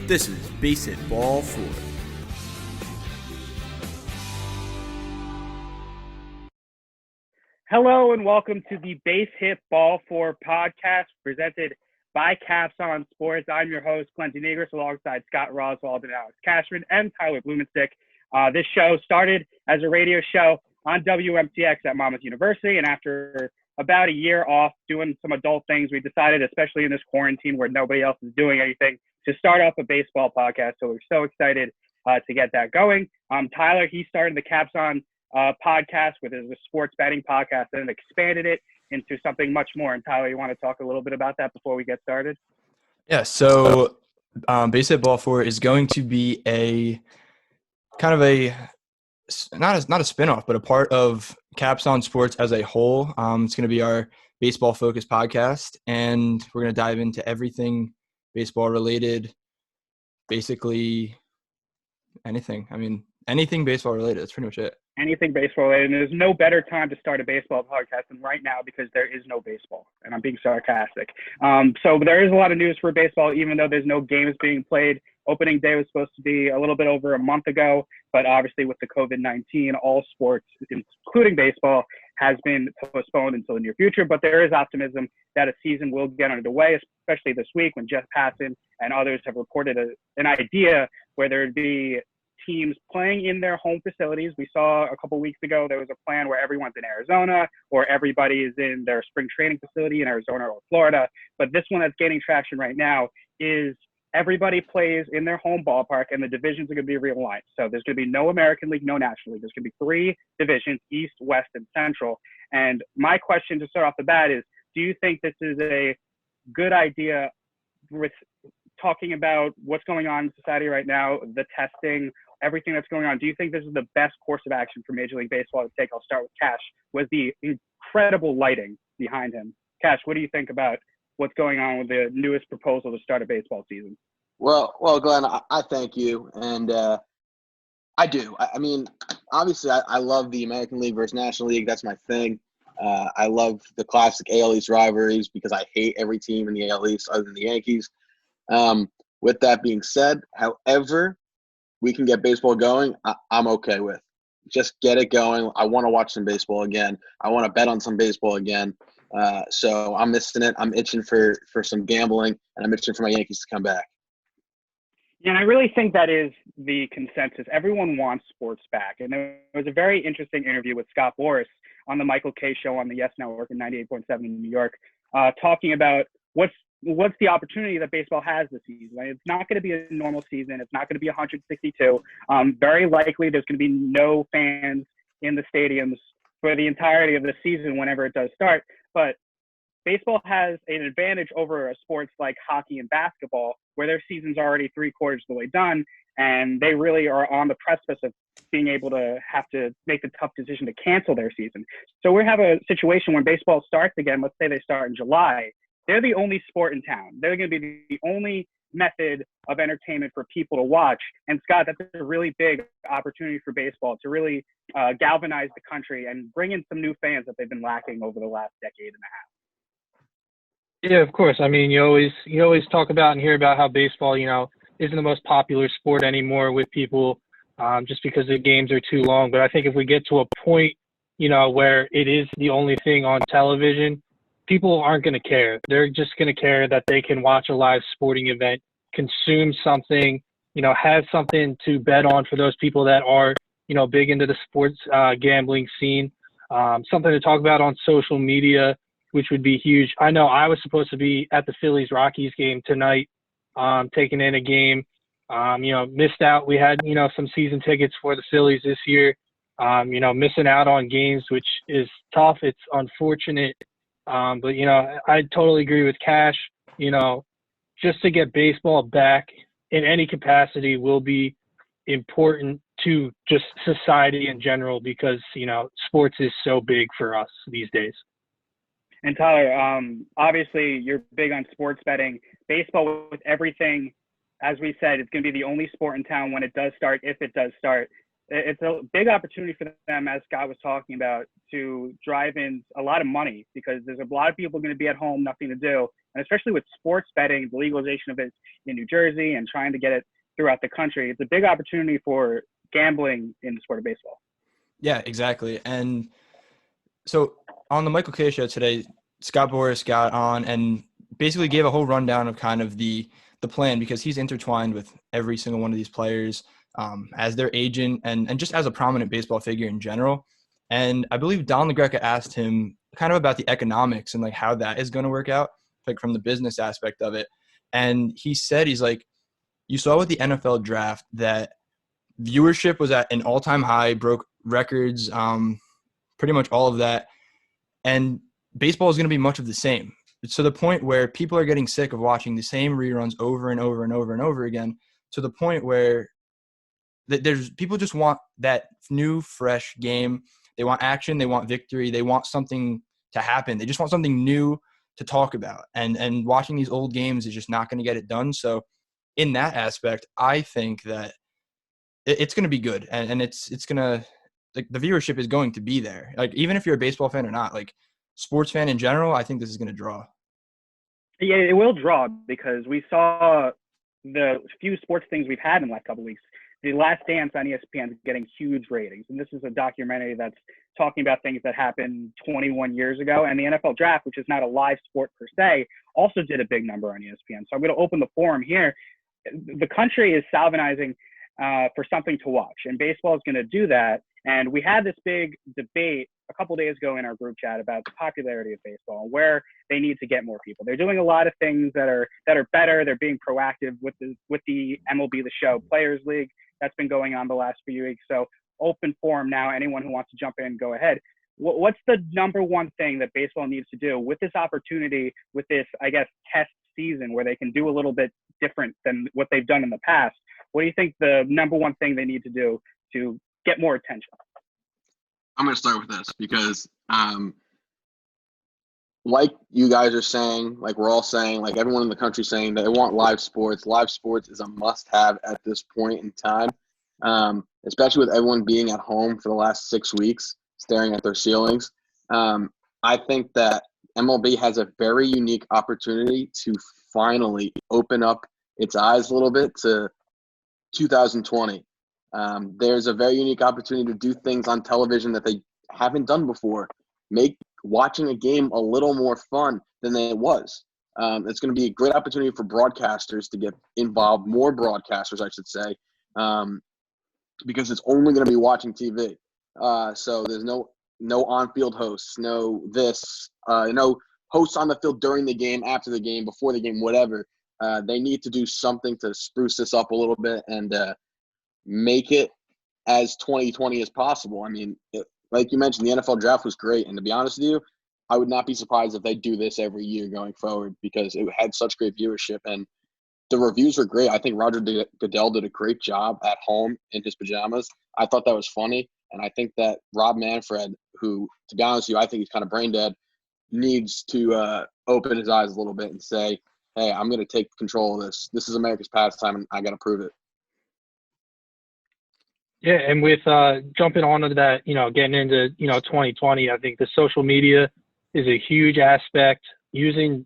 This is BASEHITBALL4. Hello and welcome to the BASEHITBALL4 podcast presented by Caps on Sports. I'm your host, Clinton Negris, alongside Scott Roswald and Alex Cashman and Tyler Blumenstick. This show started as a radio show on WMTX at Monmouth University, and after about a year off doing some adult things, we decided, especially in this quarantine where nobody else is doing anything, to start off a baseball podcast. So we're so excited to get that going. Tyler, he started the Caps on podcast with his sports betting podcast and expanded it into something much more. And Tyler, you want to talk a little bit about that before we get started? Yeah, so BASEHITBALL4 is going to be a kind of a not a spinoff, but a part of Caps on Sports as a whole. It's going to be our baseball focused podcast, and we're going to dive into everything baseball related, basically anything. I mean, anything baseball related. That's pretty much it. Anything baseball related. And there's no better time to start a baseball podcast than right now because there is no baseball. And I'm being sarcastic. So there is a lot of news for baseball, even though there's no games being played. Opening day was supposed to be a little bit over a month ago, but obviously with the COVID-19, all sports, including baseball, has been postponed until the near future. But there is optimism that a season will get underway, especially this week when Jeff Passan and others have reported an idea where there would be teams playing in their home facilities. We saw a couple weeks ago there was a plan where everyone's in Arizona or everybody is in their spring training facility in Arizona or Florida. But this one that's gaining traction right now is everybody plays in their home ballpark, and the divisions are going to be realigned. So there's going to be no American League, no National League. There's going to be 3 divisions, East, West, and Central. And my question to start off the bat is, do you think this is a good idea with talking about what's going on in society right now, the testing, everything that's going on? Do you think this is the best course of action for Major League Baseball to take? I'll start with Cash, with the incredible lighting behind him. Cash, what do you think about what's going on with the newest proposal to start a baseball season? Well, Glenn, I thank you. And I do. I mean, obviously, I love the American League versus National League. That's my thing. I love the classic AL East rivalries because I hate every team in the AL East other than the Yankees. With that being said, however we can get baseball going, I'm okay with. Just get it going. I want to watch some baseball again. I want to bet on some baseball again. So I'm missing it. I'm itching for some gambling, and I'm itching for my Yankees to come back. Yeah, and I really think that is the consensus. Everyone wants sports back. And there was a very interesting interview with Scott Boras on the Michael Kay show on the Yes Network in 98.7 in New York, talking about what's the opportunity that baseball has this season. It's not going to be a normal season. It's not going to be 162. Very likely there's going to be no fans in the stadiums for the entirety of the season whenever it does start. But baseball has an advantage over sports like hockey and basketball, where their season's already 3/4 of the way done, and they really are on the precipice of being able to have to make the tough decision to cancel their season. So we have a situation when baseball starts again. Let's say they start in July. They're the only sport in town. They're going to be the only method of entertainment for people to watch. And Scott, that's a really big opportunity for baseball to really galvanize the country and bring in some new fans that they've been lacking over the last decade and a half. Yeah, of course. I mean, you always talk about and hear about how baseball, isn't the most popular sport anymore with people, just because the games are too long. But I think if we get to a point, where it is the only thing on television, people aren't going to care. They're just going to care that they can watch a live sporting event, consume something, have something to bet on for those people that are, big into the sports gambling scene, something to talk about on social media, which would be huge. I know I was supposed to be at the Phillies-Rockies game tonight, taking in a game, missed out. We had, some season tickets for the Phillies this year, missing out on games, which is tough. It's unfortunate. But, I totally agree with Cash. Just to get baseball back in any capacity will be important to just society in general because, sports is so big for us these days. And Tyler, obviously you're big on sports betting. Baseball, with everything, as we said, it's going to be the only sport in town when it does start, if it does start. it's a big opportunity for them, as Scott was talking about, to drive in a lot of money, because there's a lot of people going to be at home, nothing to do. And especially with sports betting, the legalization of it in New Jersey and trying to get it throughout the country, it's a big opportunity for gambling in the sport of baseball. Yeah, exactly. And so on the Michael Kay show today, Scott Boras got on and basically gave a whole rundown of kind of the plan, because he's intertwined with every single one of these players as their agent and just as a prominent baseball figure in general. And I believe Don LaGreca asked him kind of about the economics and like how that is going to work out, like from the business aspect of it. And he said, he's like, you saw with the NFL draft that viewership was at an all-time high, broke records, pretty much all of that. And baseball is going to be much of the same. It's to the point where people are getting sick of watching the same reruns over and over and over and over again, to the point where there's people just want that new, fresh game. They want action. They want victory. They want something to happen. They just want something new to talk about. And watching these old games is just not going to get it done. So in that aspect, I think that it's going to be good. And it's going to – like the viewership is going to be there. Like even if you're a baseball fan or not, like sports fan in general, I think this is going to draw. Yeah, it will draw, because we saw the few sports things we've had in the last couple of weeks. The Last Dance on ESPN is getting huge ratings. And this is a documentary that's talking about things that happened 21 years ago. And the NFL draft, which is not a live sport per se, also did a big number on ESPN. So I'm going to open the forum here. The country is salmonizing for something to watch, and baseball is going to do that. And we had this big debate a couple of days ago in our group chat about the popularity of baseball and where they need to get more people. They're doing a lot of things that are better. They're being proactive with the MLB The Show Players League that's been going on the last few weeks. So open forum now. Anyone who wants to jump in, go ahead. What's the number one thing that baseball needs to do with this opportunity, with this, I guess, test season where they can do a little bit different than what they've done in the past? What do you think the number one thing they need to do to get more attention? I'm going to start with this because, like you guys are saying, like we're all saying, like everyone in the country saying that they want live sports. Live sports is a must-have at this point in time, especially with everyone being at home for the last 6 weeks, staring at their ceilings. I think that MLB has a very unique opportunity to finally open up its eyes a little bit to 2020. There's a very unique opportunity to do things on television that they haven't done before. Make watching a game a little more fun than it was. It's going to be a great opportunity for broadcasters to get involved, more broadcasters, I should say, because it's only going to be watching TV. So there's no on-field hosts, no hosts on the field during the game, after the game, before the game, whatever. They need to do something to spruce this up a little bit and make it as 2020 as possible. I mean, like you mentioned, the NFL draft was great. And to be honest with you, I would not be surprised if they do this every year going forward because it had such great viewership. And the reviews were great. I think Roger Goodell did a great job at home in his pajamas. I thought that was funny. And I think that Rob Manfred, who, to be honest with you, I think he's kind of brain dead, needs to open his eyes a little bit and say, hey, I'm going to take control of this. This is America's pastime, and I got to prove it. Yeah, and with jumping onto that, getting into, 2020, I think the social media is a huge aspect. Using,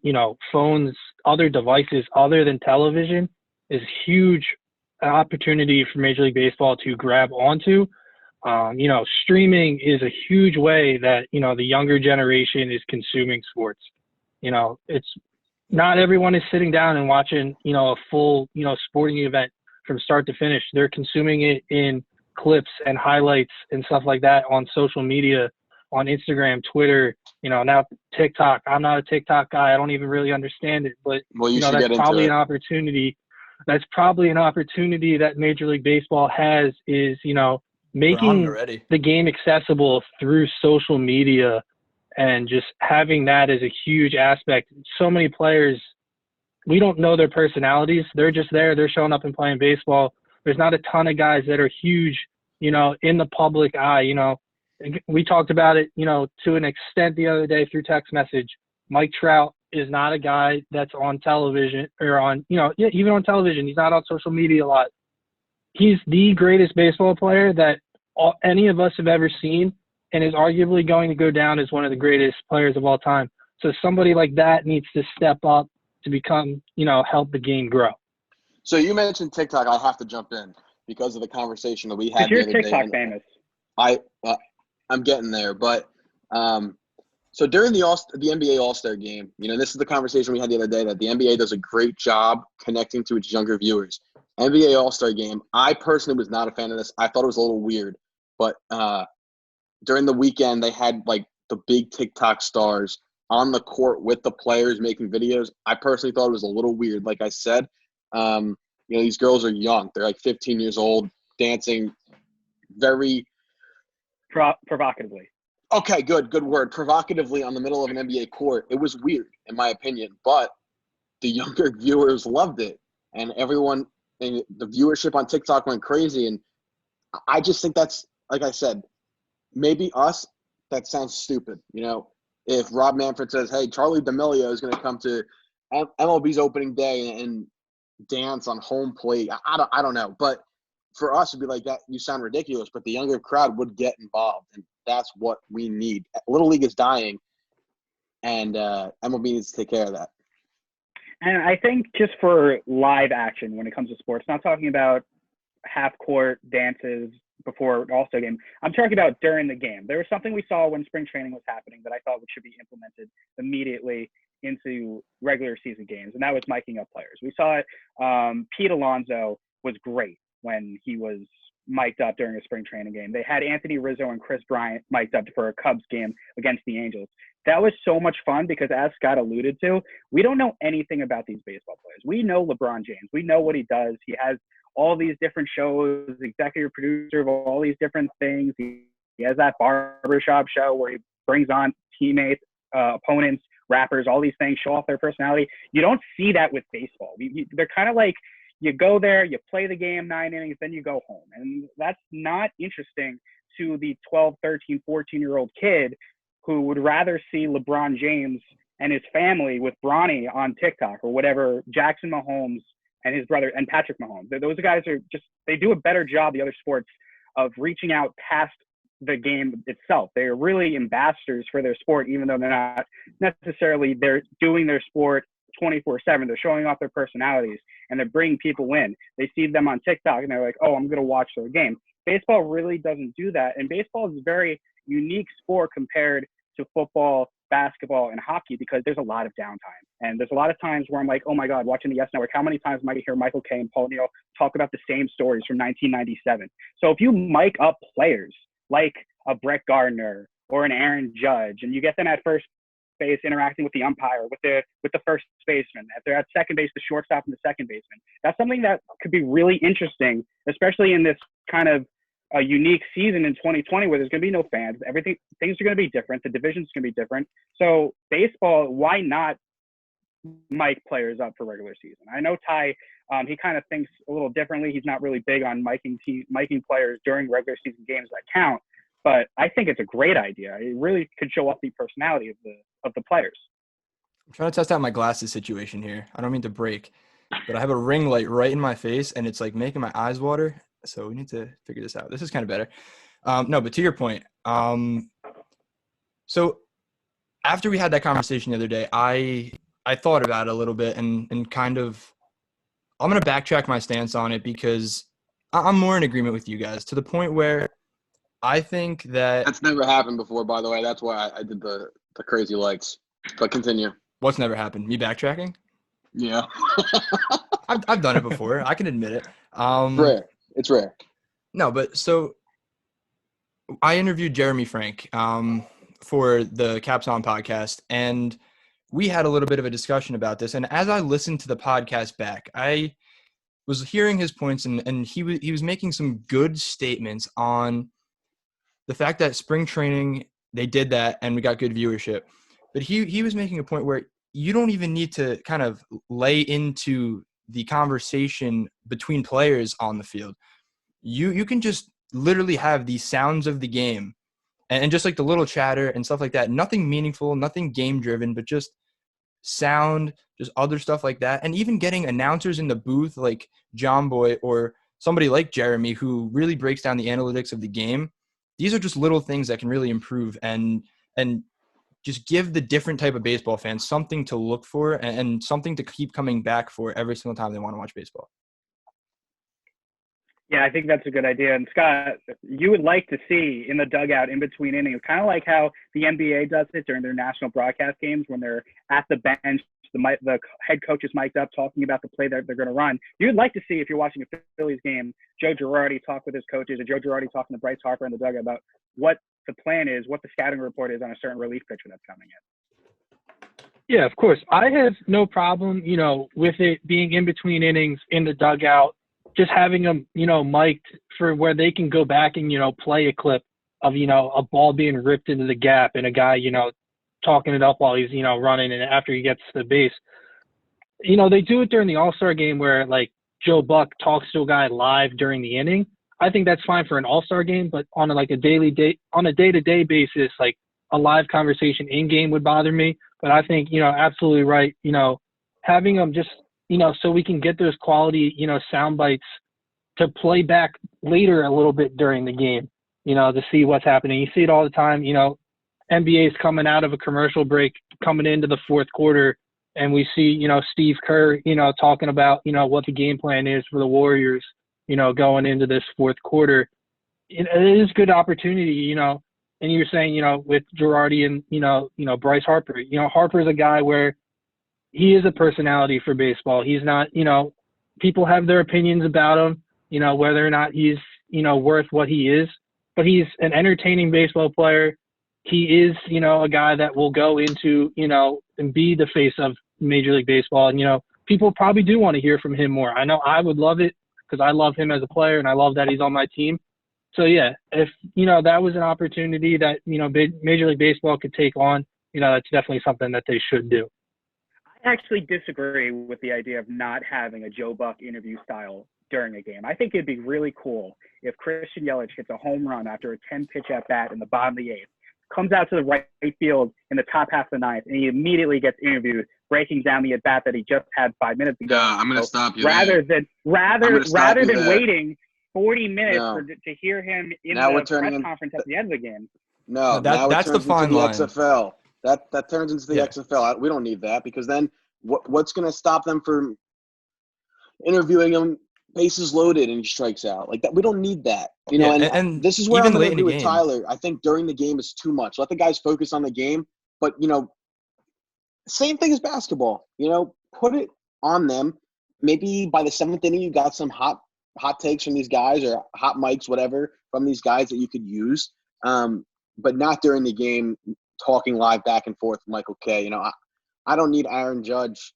phones, other devices other than television is huge opportunity for Major League Baseball to grab onto. Streaming is a huge way that, the younger generation is consuming sports. It's not everyone is sitting down and watching, a full, sporting event from start to finish. They're consuming it in clips and highlights and stuff like that on social media, on Instagram, Twitter, now TikTok. I'm not a TikTok guy. I don't even really understand it, but that's probably an opportunity. That's probably an opportunity that Major League Baseball has is, making the game accessible through social media and just having that as a huge aspect. So many players, we don't know their personalities. They're just there. They're showing up and playing baseball. There's not a ton of guys that are huge, in the public eye. We talked about it, to an extent the other day through text message. Mike Trout is not a guy that's on television or on, even on television. He's not on social media a lot. He's the greatest baseball player that any of us have ever seen, and is arguably going to go down as one of the greatest players of all time. So somebody like that needs to step up to become, help the game grow. So you mentioned TikTok. I have to jump in because of the conversation that we had Because the you're other day. TikTok famous. I'm getting there, but so during the NBA All-Star game, this is the conversation we had the other day, that the NBA does a great job connecting to its younger viewers. NBA All-Star game, I personally was not a fan of this. I thought it was a little weird, but during the weekend they had like the big TikTok stars on the court with the players making videos. I personally thought it was a little weird. Like I said, these girls are young. They're like 15 years old, dancing very provocatively. Okay, good word. Provocatively on the middle of an NBA court. It was weird, in my opinion, but the younger viewers loved it, and everyone, and the viewership on TikTok went crazy. And I just think that's, like I said, maybe us, that sounds stupid. If Rob Manfred says, hey, Charlie D'Amelio is going to come to MLB's opening day and dance on home plate, I don't know. But for us, it'd be like that. You sound ridiculous, but the younger crowd would get involved, and that's what we need. Little League is dying, and MLB needs to take care of that. And I think just for live action when it comes to sports, not talking about half-court dances before an All-Star game, I'm talking about during the game. There was something we saw when spring training was happening that I thought should be implemented immediately into regular season games, and that was miking up players. We saw it. Pete Alonso was great when he was mic'd up during a spring training game. They had Anthony Rizzo and Chris Bryant mic'd up for a Cubs game against the Angels. That was so much fun because, as Scott alluded to, we don't know anything about these baseball players. We know LeBron James. We know what he does. He has all these different shows, executive producer of all these different things. He has that barbershop show where he brings on teammates, opponents, rappers, all these things, show off their personality. You don't see that with baseball. They're kind of like, you go there, you play the game 9 innings, then you go home. And that's not interesting to the 12, 13, 14-year-old kid who would rather see LeBron James and his family with Bronny on TikTok or whatever, Jackson Mahomes and his brother and Patrick Mahomes. Those guys are just, they do a better job, the other sports, of reaching out past the game itself. They are really ambassadors for their sport, even though they're not necessarily, they're doing their sport 24/7. They're showing off their personalities and they're bringing people in. They see them on TikTok and they're like, oh, I'm going to watch their game. Baseball really doesn't do that. And baseball is a very unique sport compared to football, basketball, and hockey because there's a lot of downtime. And there's a lot of times where I'm like, oh my God, watching the Yes Network, how many times might I hear Michael Kay and Paul Neal talk about the same stories from 1997? So if you mic up players like a Brett Gardner or an Aaron Judge, and you get them at first base interacting with the umpire, with the first baseman, if they're at second base, the shortstop and the second baseman, that's something that could be really interesting, especially in this kind of a unique season in 2020 where there's going to be no fans. Things are going to be different. The division's going to be different. So baseball, why not mic players up for regular season? I know Ty, he kind of thinks a little differently. He's not really big on miking players during regular season games that count, but I think it's a great idea. It really could show off the personality of the players. I'm trying to test out my glasses situation here. I don't mean to break, but I have a ring light right in my face, and it's like making my eyes water. So we need to figure this out. This is kind of better. No, but to your point, so after we had that conversation the other day, I thought about it a little bit and kind of, I'm going to backtrack my stance on it because I'm more in agreement with you guys to the point where I think that that's never happened before, by the way. That's why I did the crazy lights. But continue. What's never happened? Me backtracking? Yeah. I've done it before. I can admit it. Rare. It's rare. No, but so I interviewed Jeremy Frank for the Caps On podcast, and we had a little bit of a discussion about this. And as I listened to the podcast back, I was hearing his points, and he was making some good statements on the fact that spring training, they did that, and we got good viewership. But he was making a point where you don't even need to kind of lay into the conversation between players on the field. You can just literally have the sounds of the game and just like the little chatter and stuff like that. Nothing meaningful, nothing game driven, but just sound, just other stuff like that. And even getting announcers in the booth like John Boy or somebody like Jeremy who really breaks down the analytics of the game, these are just little things that can really improve and just give the different type of baseball fans something to look for and something to keep coming back for every single time they want to watch baseball. Yeah, I think that's a good idea. And Scott, you would like to see in the dugout in between innings, kind of like how the NBA does it during their national broadcast games when they're at the bench, the head coach is mic'd up talking about the play that they're going to run. You'd like to see, if you're watching a Phillies game, Joe Girardi talk with his coaches, or Joe Girardi talking to Bryce Harper in the dugout about what the plan is, what the scouting report is on a certain relief pitcher that's coming in. Yeah, of course. I have no problem, with it being in between innings in the dugout, just having them, mic'd for where they can go back and, play a clip of, a ball being ripped into the gap and a guy, talking it up while he's, running and after he gets to the base. They do it during the All-Star game where, like, Joe Buck talks to a guy live during the inning. I think that's fine for an All-Star game, but on a day-to-day basis, like a live conversation in-game would bother me. But I think, absolutely right, having them just, so we can get those quality, sound bites to play back later a little bit during the game, to see what's happening. You see it all the time, NBA's coming out of a commercial break, coming into the fourth quarter, and we see, Steve Kerr, talking about, what the game plan is for the Warriors, going into this fourth quarter. It is a good opportunity, and you're saying, with Girardi and, Bryce Harper, Harper's a guy where he is a personality for baseball. He's not, people have their opinions about him, whether or not he's, worth what he is, but he's an entertaining baseball player. He is, a guy that will go into, and be the face of Major League Baseball. And, people probably do want to hear from him more. I know I would love it because I love him as a player and I love that he's on my team. So, yeah, if, that was an opportunity that, Major League Baseball could take on, that's definitely something that they should do. I actually disagree with the idea of not having a Joe Buck interview style during a game. I think it'd be really cool if Christian Yelich hits a home run after a 10-pitch at-bat in the bottom of the eighth, comes out to the right field in the top half of the ninth, and he immediately gets interviewed, breaking down the at-bat that he just had 5 minutes ago. Yeah, I'm going to stop you rather there. Rather than waiting 40 minutes No. to hear him in Now we're the press turning conference at the end of the game. No, That- now that's it the turns fine into the line. XFL. That turns into the Yeah. XFL. We don't need that because then what's going to stop them from interviewing him bases loaded and he strikes out like that? We don't need that. Yeah, and and this is where even I'm late going in to a agree with game. Tyler. I think during the game is too much. Let the guys focus on the game. But, same thing as basketball. Put it on them. Maybe by the seventh inning you got some hot takes from these guys or hot mics, whatever, from these guys that you could use. But not during the game talking live back and forth with Michael Kay. I don't need Aaron Judge,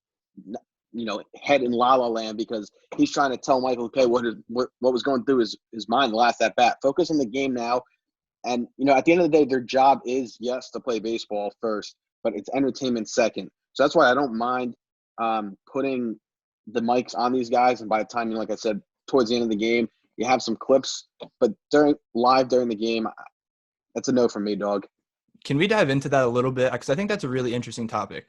head in La La Land because he's trying to tell Michael Kay what was going through his mind the last at bat. Focus on the game now. And, at the end of the day, their job is, yes, to play baseball first, but it's entertainment second. So that's why I don't mind putting the mics on these guys. And by the time, like I said, towards the end of the game, you have some clips. But during the game, that's a no from me, dog. Can we dive into that a little bit? Because I think that's a really interesting topic.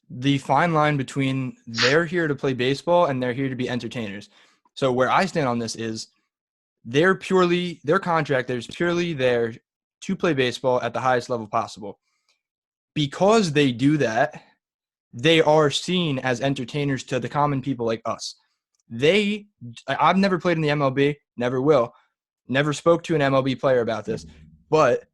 The fine line between they're here to play baseball and they're here to be entertainers. So where I stand on this is their contract is purely there to play baseball at the highest level possible. Because they do that, they are seen as entertainers to the common people like us. I've never played in the MLB, never will, never spoke to an MLB player about this, but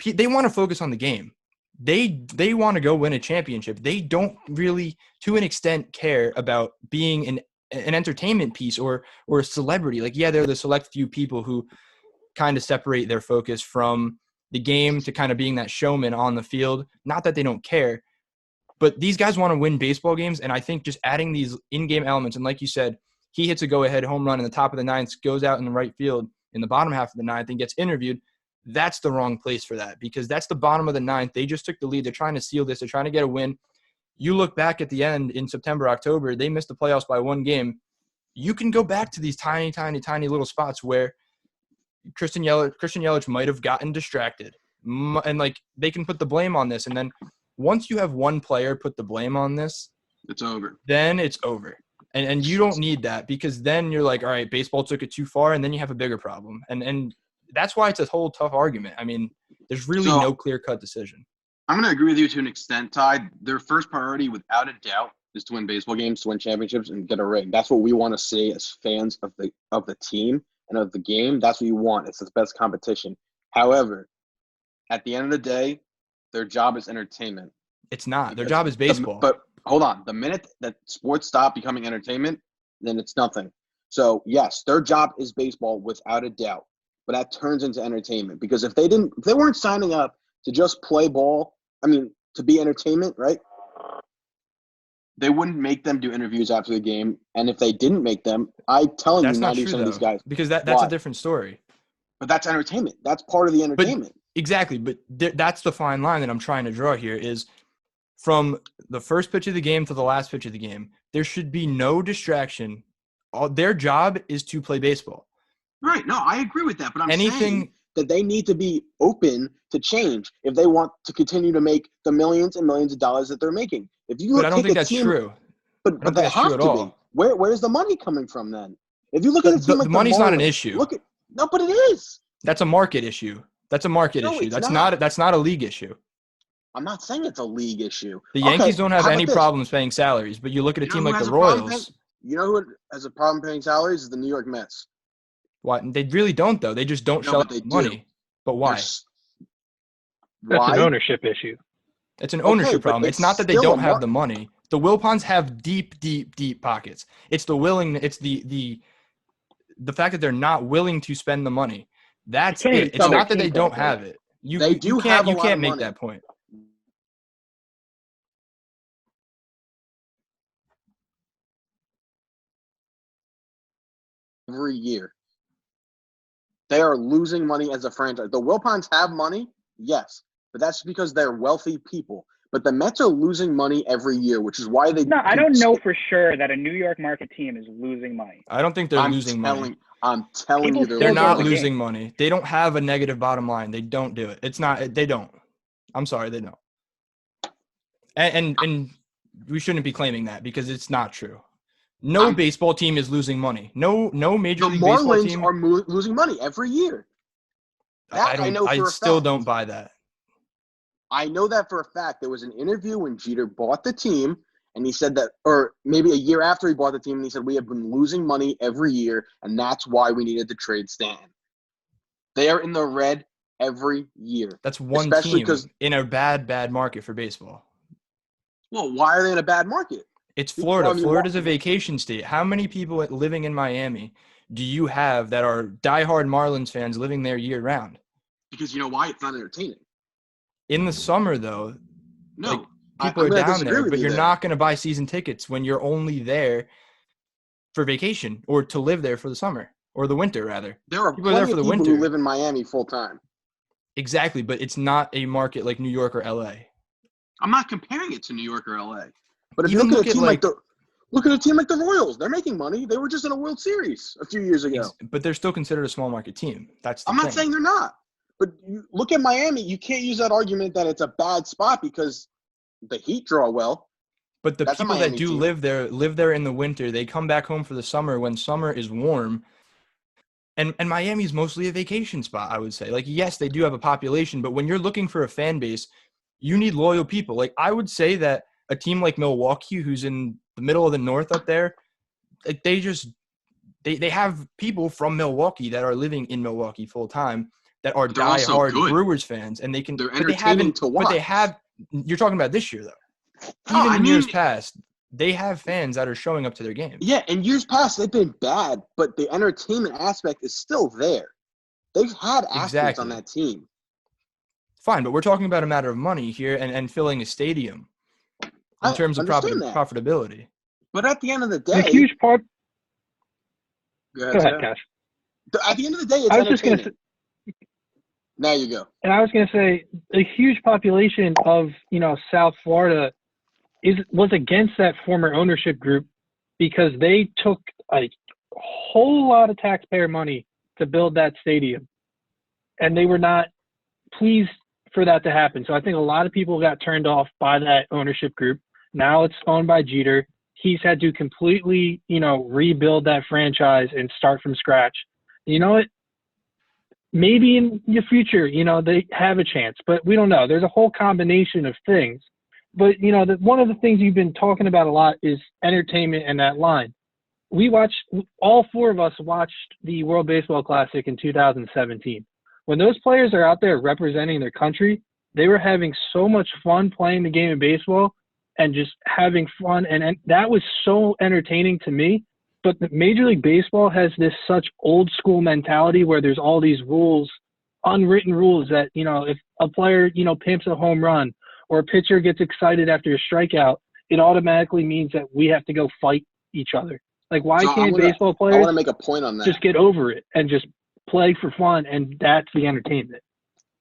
they want to focus on the game. They want to go win a championship. They don't really, to an extent, care about being an entertainment piece or a celebrity. Like, yeah, they're the select few people who kind of separate their focus from the game to kind of being that showman on the field. Not that they don't care, but these guys want to win baseball games, and I think just adding these in-game elements, and like you said, he hits a go-ahead home run in the top of the ninth, goes out in the right field in the bottom half of the ninth and gets interviewed. That's the wrong place for that because that's the bottom of the ninth. They just took the lead. They're trying to seal this. They're trying to get a win. You look back at the end in September, October, they missed the playoffs by one game. You can go back to these tiny, tiny, tiny little spots where Christian Yelich might have gotten distracted. And, they can put the blame on this. And then once you have one player put the blame on this, It's over. Then it's over. And you don't need that, because then you're like, all right, baseball took it too far, and then you have a bigger problem. And that's why it's a whole tough argument. I mean, there's really no clear-cut decision. I'm going to agree with you to an extent, Ty. Their first priority, without a doubt, is to win baseball games, to win championships, and get a ring. That's what we want to see as fans of the team and of the game. That's what you want. It's the best competition. However, at the end of the day, their job is entertainment. It's not. Their job is baseball. But hold on. The minute that sports stop becoming entertainment, then it's nothing. So, yes, their job is baseball without a doubt. But that turns into entertainment, because if they weren't signing up to just play ball, to be entertainment, right? They wouldn't make them do interviews after the game. And if they didn't make them, I'm telling you, 90% of these guys. Because that's a different story. But that's entertainment. That's part of the entertainment. Exactly. But that's the fine line that I'm trying to draw here, is from the first pitch of the game to the last pitch of the game, there should be no distraction. Their job is to play baseball. Right. No, I agree with that. But I'm saying that they need to be open to change if they want to continue to make the millions and millions of dollars that they're making. If you but I don't think that's true. But they have to be. Where's the money coming from then? If you look at a team like the money's Marlins, not an issue. No, but it is. That's a market issue. That's a market issue. That's not a league issue. I'm not saying it's a league issue. The Yankees don't have any problems paying salaries, but you look at a team like the Royals. You know who has a problem paying salaries? Is the New York Mets. Why? They really don't, though. They just don't shell out money. But why? That's an ownership issue. It's an ownership problem. It's not that they don't have the money. The Wilpons have deep, deep, deep pockets. It's the it's the fact that they're not willing to spend the money. That's it. It's not that they don't have it. You can't make that point. Every year, they are losing money as a franchise. The Wilpons have money, yes, but that's because they're wealthy people. But the Mets are losing money every year, which is why they. No, I don't know for sure that a New York market team is losing money. I don't think they're losing money. I'm telling you, they're not losing money. They don't have a negative bottom line. They don't do it. It's not. They don't. I'm sorry, they don't. And we shouldn't be claiming that, because it's not true. No baseball team is losing money. No major league baseball team. The Marlins are losing money every year. I still don't buy that. I know that for a fact. There was an interview when Jeter bought the team, and he said that, or maybe a year after he bought the team, and he said, we have been losing money every year, and that's why we needed to trade Stanton. They are in the red every year. That's one team in a bad market for baseball. Well, why are they in a bad market? It's Florida. Florida's a vacation state. How many people living in Miami do you have that are diehard Marlins fans living there year-round? Because you know why? It's not entertaining. In the summer, though, no, people are down there, but you're not going to buy season tickets when you're only there for vacation or to live there for the summer or the winter, rather. There are plenty of people who live in Miami full-time. Exactly, but it's not a market like New York or L.A. I'm not comparing it to New York or L.A. But if you look at a team like the Royals, they're making money. They were just in a World Series a few years ago. But they're still considered a small market team. I'm not saying they're not. But you look at Miami, you can't use that argument that it's a bad spot because the Heat draw well. But the people that do live there in the winter. They come back home for the summer when summer is warm. And Miami's mostly a vacation spot, I would say. Like, yes, they do have a population, but when you're looking for a fan base, you need loyal people. Like, I would say that a team like Milwaukee, who's in the middle of the North up there, like they have people from Milwaukee that are living in Milwaukee full time that are diehard Brewers fans, and they're entertaining to watch. But you're talking about this year though. Even in years past, they have fans that are showing up to their games. Yeah, in years past they've been bad, but the entertainment aspect is still there. They've had athletes on that team. Fine, but we're talking about a matter of money here and filling a stadium. In terms of profitability. But at the end of the day, a huge part. Go ahead, Cash. At the end of the day, it's entertaining. Now you go. And I was going to say, a huge population of South Florida was against that former ownership group because they took a whole lot of taxpayer money to build that stadium, and they were not pleased for that to happen. So I think a lot of people got turned off by that ownership group. Now it's owned by Jeter. he's had to completely, rebuild that franchise and start from scratch. You know what? Maybe in the future, they have a chance, but we don't know. There's a whole combination of things. But, one of the things you've been talking about a lot is entertainment and that line. All four of us watched the World Baseball Classic in 2017. When those players are out there representing their country, they were having so much fun playing the game of baseball and just having fun. And that was so entertaining to me. But the Major League Baseball has this such old school mentality where there's all these rules, unwritten rules that, if a player, pimps a home run or a pitcher gets excited after a strikeout, it automatically means that we have to go fight each other. Like, why can't baseball players I want to make a point on that. Just get over it and just play for fun, and that's the entertainment.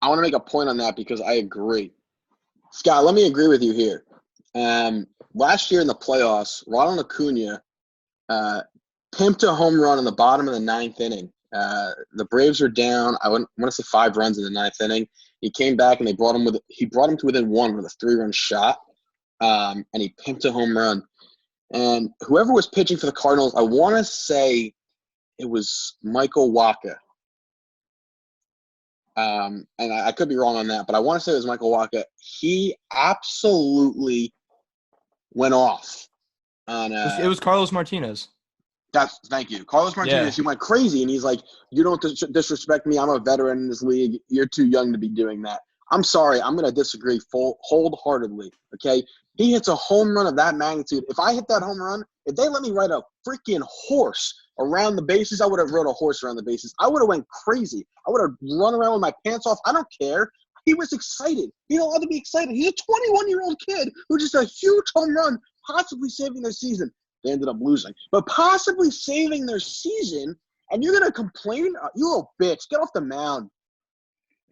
I want to make a point on that because I agree. Scott, let me agree with you here. Last year in the playoffs, Ronald Acuna pimped a home run in the bottom of the ninth inning. The Braves were down, I want to say 5 runs in the ninth inning. He came back and he brought him to within 1 with a 3-run shot, and he pimped a home run. And whoever was pitching for the Cardinals, I want to say it was Michael Wacha. And I could be wrong on that, but I want to say it was Michael Wacha. He absolutely went off on It was Carlos Martinez. Thank you. Carlos Martinez, Yeah. He went crazy, and he's like, you don't disrespect me. I'm a veteran in this league. You're too young to be doing that. I'm sorry. I'm going to disagree wholeheartedly, okay? He hits a home run of that magnitude. If I hit that home run, if they let me ride a freaking horse around the bases, I would have rode a horse around the bases. I would have went crazy. I would have run around with my pants off. I don't care. He was excited. He's allowed to be excited. He's a 21-year-old kid who just a huge home run, possibly saving their season. They ended up losing. But possibly saving their season, and you're going to complain? You little bitch. Get off the mound.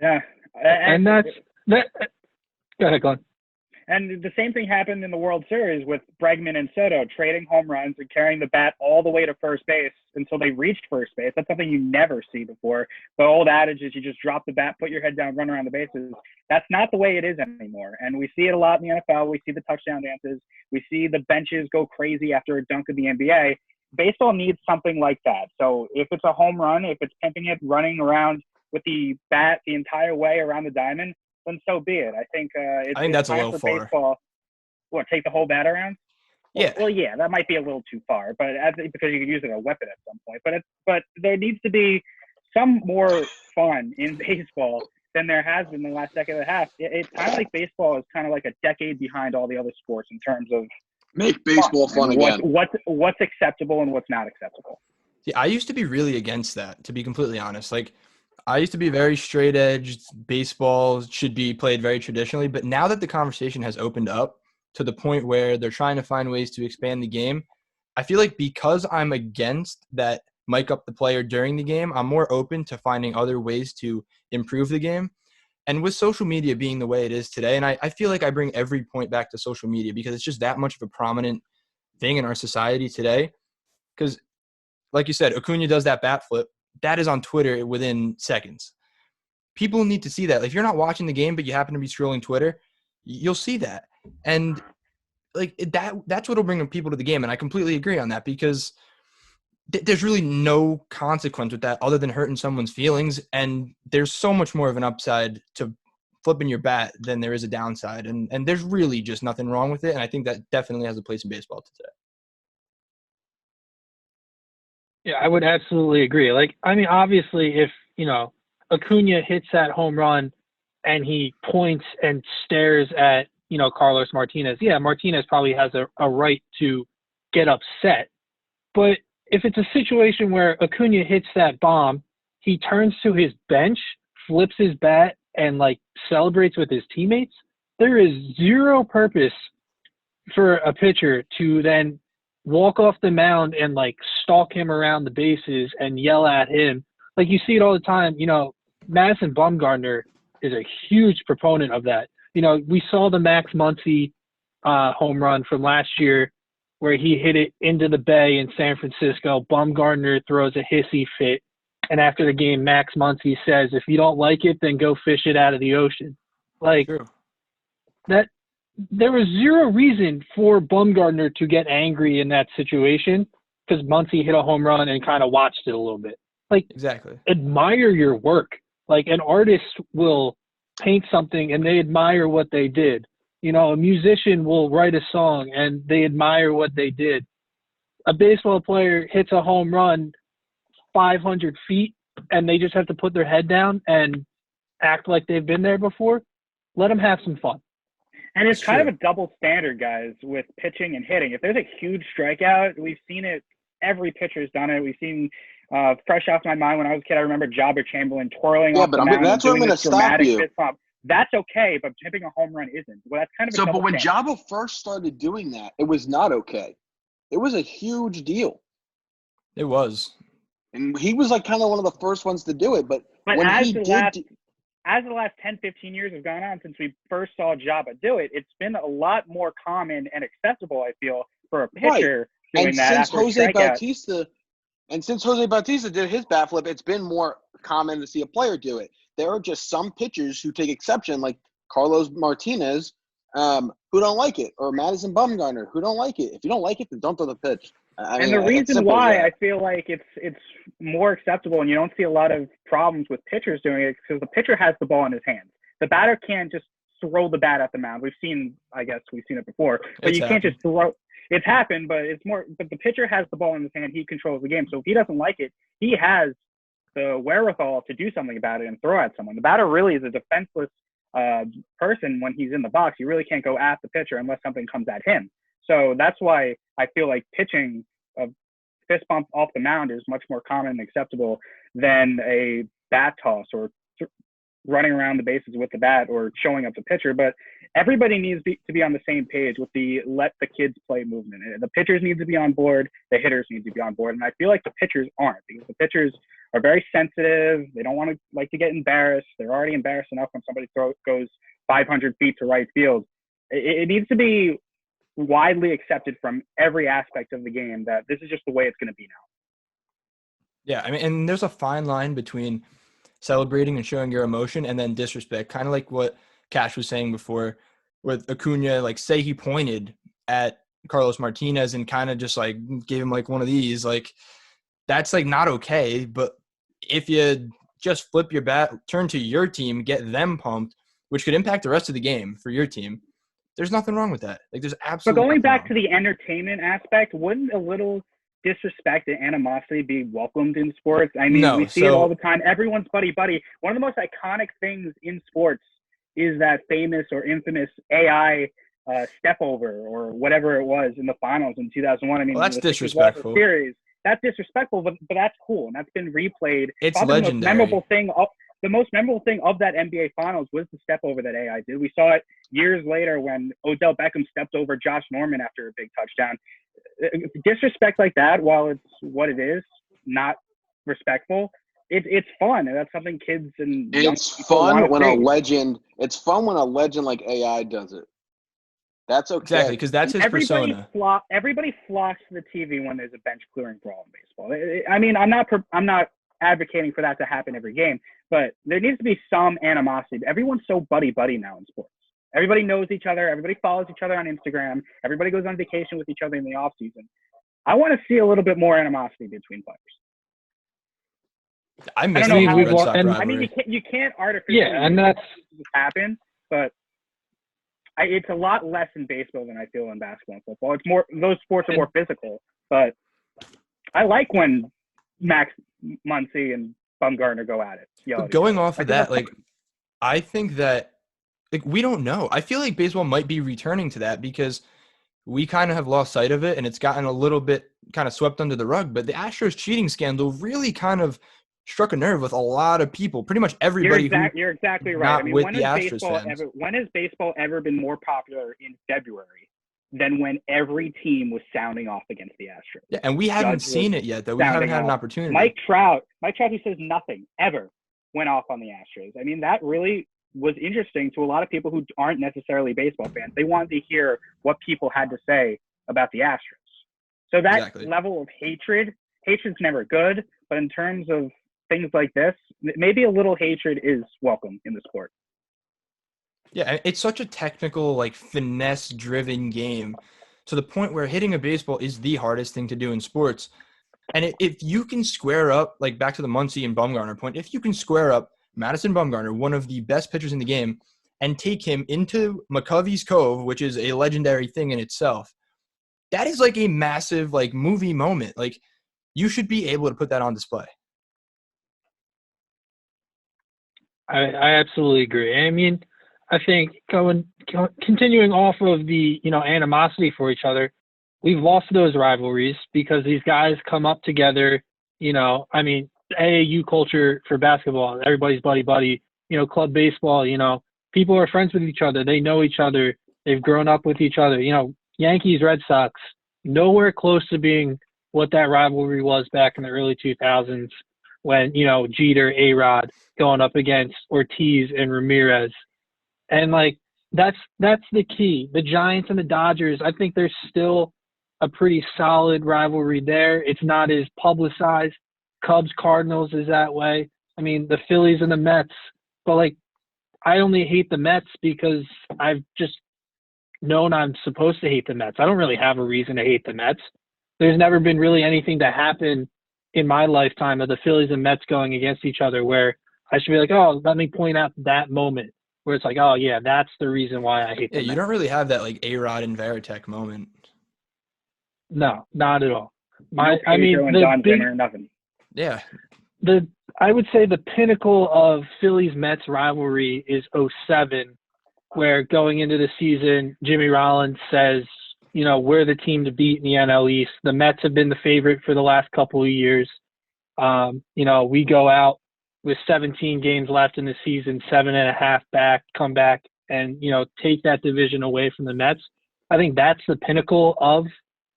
Yeah. And that's – go ahead, Glenn. And the same thing happened in the World Series with Bregman and Soto trading home runs and carrying the bat all the way to first base until they reached first base. That's something you never see before. The old adage is you just drop the bat, put your head down, run around the bases. That's not the way it is anymore. And we see it a lot in the NFL. We see the touchdown dances. We see the benches go crazy after a dunk in the NBA. Baseball needs something like that. So if it's a home run, if it's pimping it, running around with the bat the entire way around the diamond, then so be it. I think that's a little for far. baseball. What, take the whole bat around? Yeah. Well, yeah, that might be a little too far, but because you could use it as a weapon at some point. But there needs to be some more fun in baseball than there has been in the last decade and a half. It's kind of like baseball is kind of like a decade behind all the other sports in terms of make baseball fun again. What's acceptable and what's not acceptable. Yeah, I used to be really against that, to be completely honest. Like, I used to be very straight-edged. Baseball should be played very traditionally. But now that the conversation has opened up to the point where they're trying to find ways to expand the game, I feel like because I'm against that mic up the player during the game, I'm more open to finding other ways to improve the game. And with social media being the way it is today, and I feel like I bring every point back to social media because it's just that much of a prominent thing in our society today. Because, like you said, Acuna does that bat flip. That is on Twitter within seconds. People need to see that. Like, if you're not watching the game, but you happen to be scrolling Twitter, you'll see that. And like that's what'll bring people to the game. And I completely agree on that because there's really no consequence with that other than hurting someone's feelings. And there's so much more of an upside to flipping your bat than there is a downside. And there's really just nothing wrong with it. And I think that definitely has a place in baseball today. Yeah, I would absolutely agree. Like, I mean, obviously, if, Acuna hits that home run and he points and stares at, Carlos Martinez, yeah, Martinez probably has a right to get upset. But if it's a situation where Acuna hits that bomb, he turns to his bench, flips his bat, and, celebrates with his teammates, there is zero purpose for a pitcher to then walk off the mound and stalk him around the bases and yell at him. Like, you see it all the time. Madison Bumgarner is a huge proponent of that. We saw the Max Muncy home run from last year where he hit it into the bay in San Francisco. Bumgarner throws a hissy fit. And after the game, Max Muncy says, if you don't like it, then go fish it out of the ocean. True. That there was zero reason for Bumgarner to get angry in that situation because Muncy hit a home run and kind of watched it a little bit. Like, Exactly. admire your work. Like, an artist will paint something and they admire what they did. You know, a musician will write a song and they admire what they did. A baseball player hits a home run 500 feet and they just have to put their head down and act like they've been there before. Let them have some fun. And it's That's kind true. of a double standard, guys, with pitching and hitting. If there's a huge strikeout, we've seen it. Every pitcher's done it. We've seen, fresh off my mind when I was a kid, I remember Jobber Chamberlain twirling off the mound and doing this dramatic fist bump. That's okay, but hitting a home run isn't. Well, that's kind of a double but when standard. Jabba first started doing that, it was not okay. It was a huge deal. It was. And he was like kind of one of the first ones to do it. But when as he the last 10, 15 years have gone on since we first saw Jabba do it, it's been a lot more common and accessible, I feel, for a pitcher doing and that since after a strikeout. Since Jose Bautista did his bat flip, it's been more common to see a player do it. There are just some pitchers who take exception, like Carlos Martinez, who don't like it, or Madison Bumgarner, who don't like it. If you don't like it, then don't throw the pitch. The reason why I feel like it's more acceptable and you don't see a lot of problems with pitchers doing it is because the pitcher has the ball in his hands. The batter can't just throw the bat at the mound. We've seen it before, but you can't just throw. It's happened, but but the pitcher has the ball in his hand. He controls the game. So if he doesn't like it, he has the wherewithal to do something about it and throw at someone. The batter really is a defenseless person when he's in the box. You really can't go at the pitcher unless something comes at him. So that's why I feel like pitching a fist bump off the mound is much more common and acceptable than a bat toss or running around the bases with the bat or showing up the pitcher. But everybody needs to be on the same page with the let the kids play movement. The pitchers need to be on board. The hitters need to be on board. And I feel like the pitchers aren't, because the pitchers are very sensitive. They don't want to get embarrassed. They're already embarrassed enough when somebody goes 500 feet to right field. It needs to be widely accepted from every aspect of the game that this is just the way it's going to be now. Yeah, I mean, and there's a fine line between celebrating and showing your emotion and then disrespect, kind of like what Cash was saying before with Acuna. Like, say he pointed at Carlos Martinez and kind of just like gave him like one of these, like that's like not okay. But if you just flip your bat, turn to your team, get them pumped, which could impact the rest of the game for your team, there's nothing wrong with that. Like, there's absolutely. But going back to the entertainment aspect, wouldn't a little disrespect and animosity be welcomed in sports? I mean, we see it all the time. Everyone's buddy-buddy. One of the most iconic things in sports is that famous or infamous AI step over or whatever it was in the finals in 2001. I mean, that's disrespectful. Series. That's disrespectful, but that's cool, and that's been replayed. It's legendary. The most memorable thing of that NBA Finals was the step over that AI did. We saw it years later when Odell Beckham stepped over Josh Norman after a big touchdown. Disrespect like that, while it's what it is, not respectful, it's fun, and that's something kids and it's fun when a legend. It's fun when a legend like AI does it. That's okay. Exactly, because that's his persona. Everybody flocks to the TV when there's a bench clearing brawl in baseball. I mean, I'm not advocating for that to happen every game, but there needs to be some animosity. Everyone's so buddy-buddy now in sports. Everybody knows each other. Everybody follows each other on Instagram. Everybody goes on vacation with each other in the off season. I want to see a little bit more animosity between players. I miss the Red Sox rivalry. I mean, you can't artificially and that's happen, but it's a lot less in baseball than I feel in basketball and football. It's more, those sports are more physical, but I like when Max Muncy and Bumgarner go at it. Going off of that, like, I think that, like, we don't know. I feel like baseball might be returning to that because we kind of have lost sight of it and it's gotten a little bit kind of swept under the rug. But the Astros cheating scandal really kind of struck a nerve with a lot of people. Pretty much everybody. You're exactly right. I mean, when has baseball ever been more popular in February than when every team was sounding off against the Astros? Yeah, and we haven't seen it yet, though. We haven't had an opportunity. Mike Trout, who says nothing ever, went off on the Astros. I mean, that really was interesting to a lot of people who aren't necessarily baseball fans. They wanted to hear what people had to say about the Astros. So that level of hatred's never good, but in terms of things like this, maybe a little hatred is welcome in the sport. Yeah, it's such a technical, like finesse-driven game to the point where hitting a baseball is the hardest thing to do in sports. And if you can square up, like back to the Muncy and Bumgarner point, if you can square up Madison Bumgarner, one of the best pitchers in the game, and take him into McCovey's Cove, which is a legendary thing in itself, that is like a massive like movie moment. Like you should be able to put that on display. I absolutely agree. I mean, I think continuing off of the, animosity for each other, we've lost those rivalries because these guys come up together, I mean, AAU culture for basketball, everybody's buddy, club baseball, people are friends with each other. They know each other. They've grown up with each other. Yankees, Red Sox, nowhere close to being what that rivalry was back in the early 2000s when, Jeter, A-Rod going up against Ortiz and Ramirez. And, like, that's the key. The Giants and the Dodgers, I think there's still a pretty solid rivalry there. It's not as publicized. Cubs, Cardinals is that way. I mean, the Phillies and the Mets. But, like, I only hate the Mets because I've just known I'm supposed to hate the Mets. I don't really have a reason to hate the Mets. There's never been really anything to happen in my lifetime of the Phillies and Mets going against each other where I should be like, oh, let me point out that moment where it's like, oh, yeah, that's the reason why I hate the Mets. You don't really have that, like, A-Rod and Veritek moment. No, not at all. I mean, Don Zimmer, nothing. Yeah. I would say the pinnacle of Phillies-Mets rivalry is 2007, where going into the season, Jimmy Rollins says, we're the team to beat in the NL East. The Mets have been the favorite for the last couple of years. We go out with 17 games left in the season, 7.5 back, come back and, take that division away from the Mets. I think that's the pinnacle of,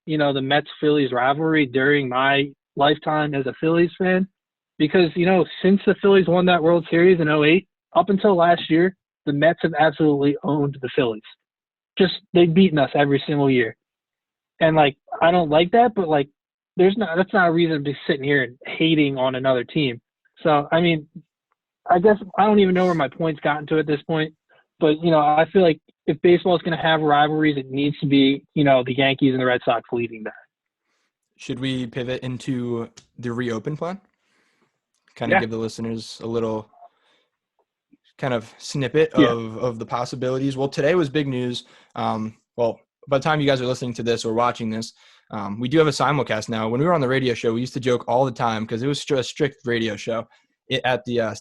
the Mets-Phillies rivalry during my lifetime as a Phillies fan. Because, since the Phillies won that World Series in 2008, up until last year, the Mets have absolutely owned the Phillies. They've beaten us every single year. And, like, I don't like that, but, like, that's not a reason to be sitting here and hating on another team. So, I mean, I guess I don't even know where my point's gotten to at this point. But, I feel like if baseball is going to have rivalries, it needs to be, the Yankees and the Red Sox leading that. Should we pivot into the reopen plan? Kind of give the listeners a little kind of snippet of the possibilities. Well, today was big news. By the time you guys are listening to this or watching this, we do have a simulcast now. When we were on the radio show, we used to joke all the time because it was a strict radio show at the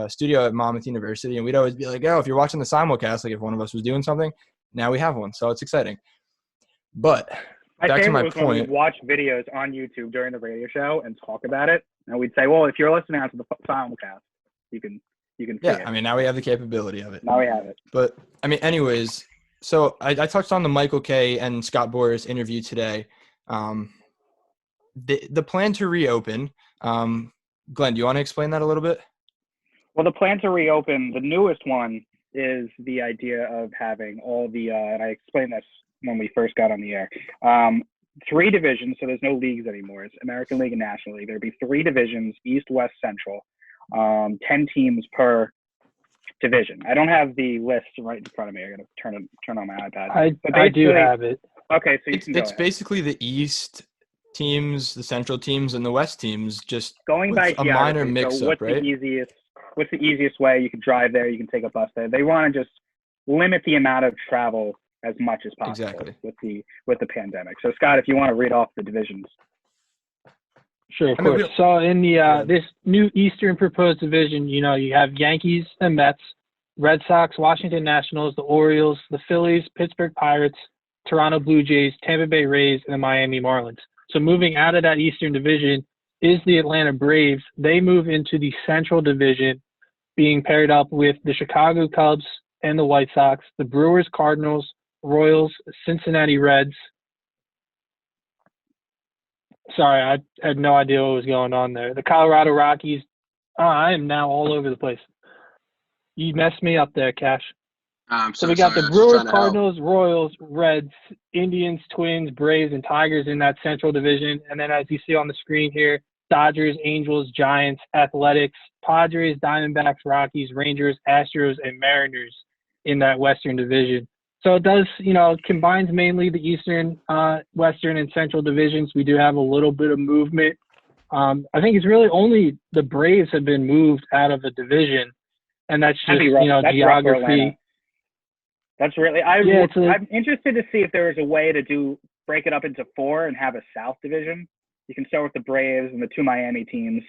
studio at Monmouth University. And we'd always be like, oh, if you're watching the simulcast, like if one of us was doing something, now we have one. So it's exciting. But back to my point. When we'd watch videos on YouTube during the radio show and talk about it. And we'd say, well, if you're listening to the simulcast, you can see it. I mean, now we have the capability of it. Now we have it. But, I mean, anyways, so I touched on the Michael Kay and Scott Boras interview today. The plan to reopen, Glenn, do you want to explain that a little bit? Well, the plan to reopen, the newest one is the idea of having all the, and I explained this when we first got on the air, 3 divisions, so there's no leagues anymore. It's American League and National League. There'd be 3 divisions, East, West, Central, 10 teams per division. I don't have the list right in front of me. I got to turn on my iPad. I do have it. Okay, so it's basically the East teams, the Central teams, and the West teams, just going by a minor mix-up, right? What's the easiest way? You can drive there. You can take a bus there. They want to just limit the amount of travel as much as possible with the pandemic. So, Scott, if you want to read off the divisions. Sure, of course. So in the this new Eastern proposed division, you have Yankees and Mets, Red Sox, Washington Nationals, the Orioles, the Phillies, Pittsburgh Pirates, Toronto Blue Jays, Tampa Bay Rays, and the Miami Marlins. So moving out of that Eastern division is the Atlanta Braves. They move into the Central division, being paired up with the Chicago Cubs and the White Sox, the Brewers, Cardinals, Royals, Cincinnati Reds. Sorry, I had no idea what was going on there. The Colorado Rockies. I am now all over the place. You messed me up there, Cash. So we got the Brewers, Cardinals, Royals, Reds, Indians, Twins, Braves, and Tigers in that Central division. And then as you see on the screen here, Dodgers, Angels, Giants, Athletics, Padres, Diamondbacks, Rockies, Rangers, Astros, and Mariners in that Western division. So it does, combines mainly the Eastern, Western, and Central divisions. We do have a little bit of movement. I think it's really only the Braves have been moved out of a division, and that's just, That's geography. That's really I'm interested to see if there was a way to break it up into 4 and have a South division. You can start with the Braves and the 2 Miami teams.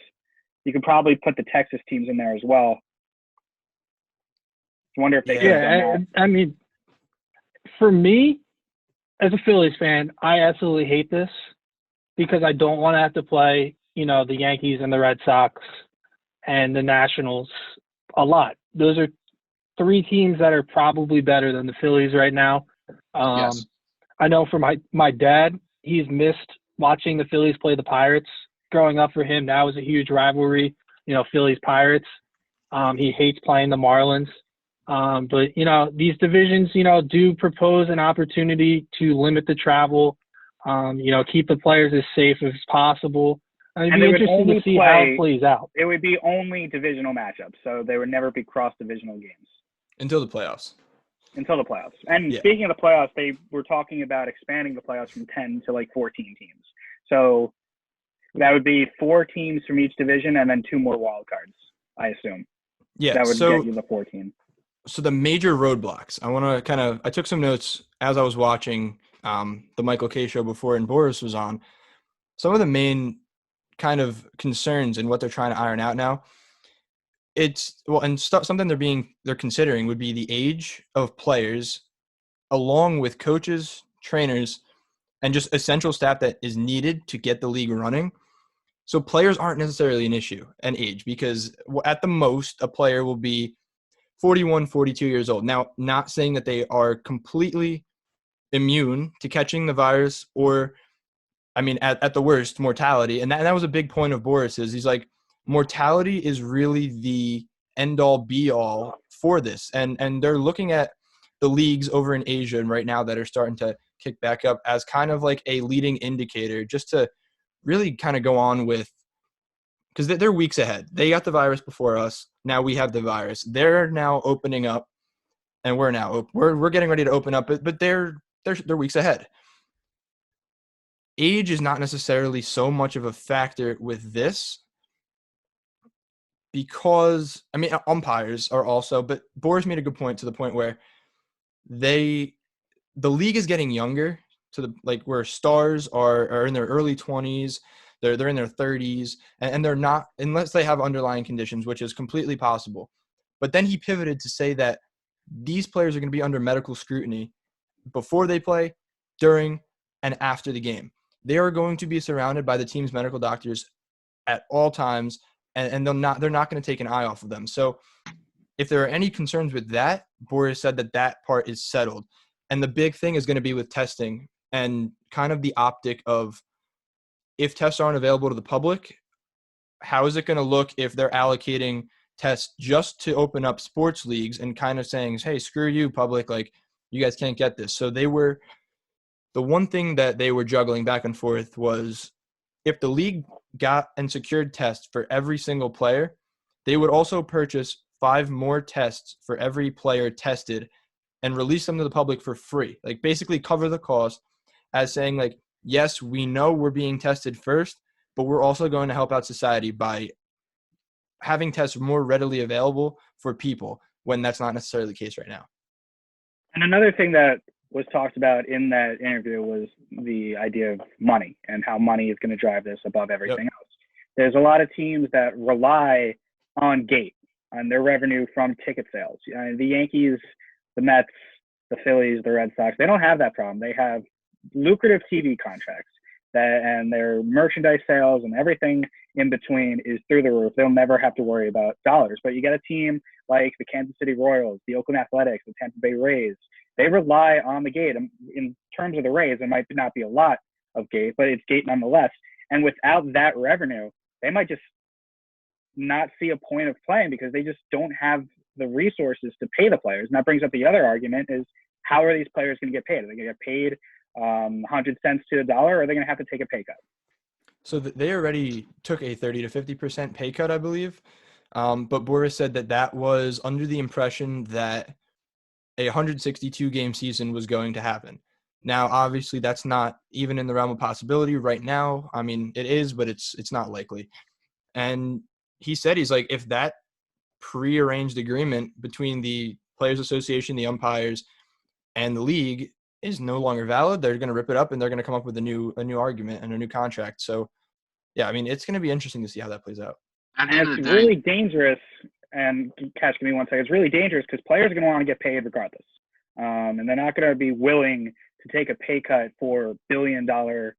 You could probably put the Texas teams in there as well. I wonder if they could have done that. I mean, for me, as a Phillies fan, I absolutely hate this because I don't want to have to play, the Yankees and the Red Sox and the Nationals a lot. Those are 3 teams that are probably better than the Phillies right now. Yes. I know for my dad, he's missed watching the Phillies play the Pirates. Growing up for him, that was a huge rivalry, Phillies-Pirates. He hates playing the Marlins. But, these divisions, do propose an opportunity to limit the travel, keep the players as safe as possible. It'd be interesting to see how it plays out. It would be only divisional matchups, so there would never be cross-divisional games. Until the playoffs. And speaking of the playoffs, they were talking about expanding the playoffs from 10 to 14 teams. So that would be 4 teams from each division and then 2 more wild cards, I assume. Yeah. That would get you the 14. So the major roadblocks, I took some notes as I was watching the Michael K show before and Boris was on. Some of the main kind of concerns and what they're trying to iron out now. Something they're considering would be the age of players, along with coaches, trainers, and just essential staff that is needed to get the league running. So players aren't necessarily an issue, an age, because at the most a player will be 41, 42 years old. Now, not saying that they are completely immune to catching the virus or, at the worst, mortality. And that was a big point of Boris's. He's like, mortality is really the end-all, be-all for this. And they're looking at the leagues over in Asia and right now that are starting to kick back up as kind of like a leading indicator just to really kind of go on with – because they're weeks ahead. They got the virus before us. Now we have the virus. They're now opening up, and we're getting ready to open up, but they're weeks ahead. Age is not necessarily so much of a factor with this because, umpires are also, but Boris made a good point to the point where the league is getting younger to where stars are in their early 20s. They're in their 30s, and they're not, unless they have underlying conditions, which is completely possible. But then he pivoted to say that these players are going to be under medical scrutiny before they play, during, and after the game. They are going to be surrounded by the team's medical doctors at all times, and they're not going to take an eye off of them. So if there are any concerns with that, Boris said that part is settled. And the big thing is going to be with testing and kind of the optic of, if tests aren't available to the public, how is it going to look if they're allocating tests just to open up sports leagues and kind of saying, hey, screw you, public, you guys can't get this. So the one thing that they were juggling back and forth was, if the league got and secured tests for every single player, they would also purchase 5 more tests for every player tested and release them to the public for free. Basically cover the cost as saying, yes, we know we're being tested first, but we're also going to help out society by having tests more readily available for people when that's not necessarily the case right now. And another thing that was talked about in that interview was the idea of money and how money is going to drive this above everything else. There's a lot of teams that rely on gate, on their revenue from ticket sales. The Yankees, the Mets, the Phillies, the Red Sox, they don't have that problem. They have lucrative TV contracts and their merchandise sales and everything in between is through the roof. They'll never have to worry about dollars. But you get a team like the Kansas City Royals, the Oakland Athletics, the Tampa Bay Rays. They rely on the gate. In terms of the Rays, it might not be a lot of gate, but it's gate nonetheless. And without that revenue, they might just not see a point of playing because they just don't have the resources to pay the players. And that brings up the other argument is, how are these players going to get paid? Are they going to get paid 100 cents to the dollar, or are they going to have to take a pay cut? So they already took a 30 to 50% pay cut, I believe. But Boris said that was under the impression that a 162 game season was going to happen. Now, obviously, that's not even in the realm of possibility right now. I mean, it is, but it's not likely. And he said, he's like, if that prearranged agreement between the Players Association, the umpires, and the league is no longer valid, they're going to rip it up and they're going to come up with a new argument and a new contract. So, yeah, I mean, it's going to be interesting to see how that plays out. At the end of It's the day, really dangerous. And Cash, give me 1 second. It's really dangerous because players are going to want to get paid regardless, and they're not going to be willing to take a pay cut for billion-dollar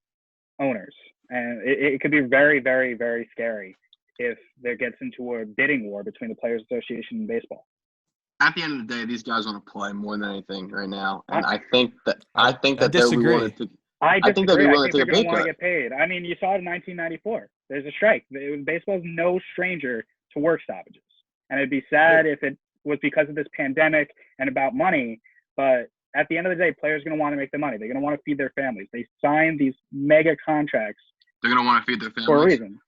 owners. And it could be very, very, very scary if there gets into a bidding war between the Players Association and baseball. at the end of the day, these guys want to play more than anything right now, and I think that they'll be disagree. willing to. I I think they'll be disagree. I willing think to they're take a going to pay want to cut. get paid. I mean, you saw it in 1994. There's a strike. Baseball's no stranger to work stoppages. And it'd be sad if it was because of this pandemic and about money. But at the end of the day, players are going to want to make the money. They're going to want to feed their families. They signed these mega contracts They're going to want to feed their families. for a reason.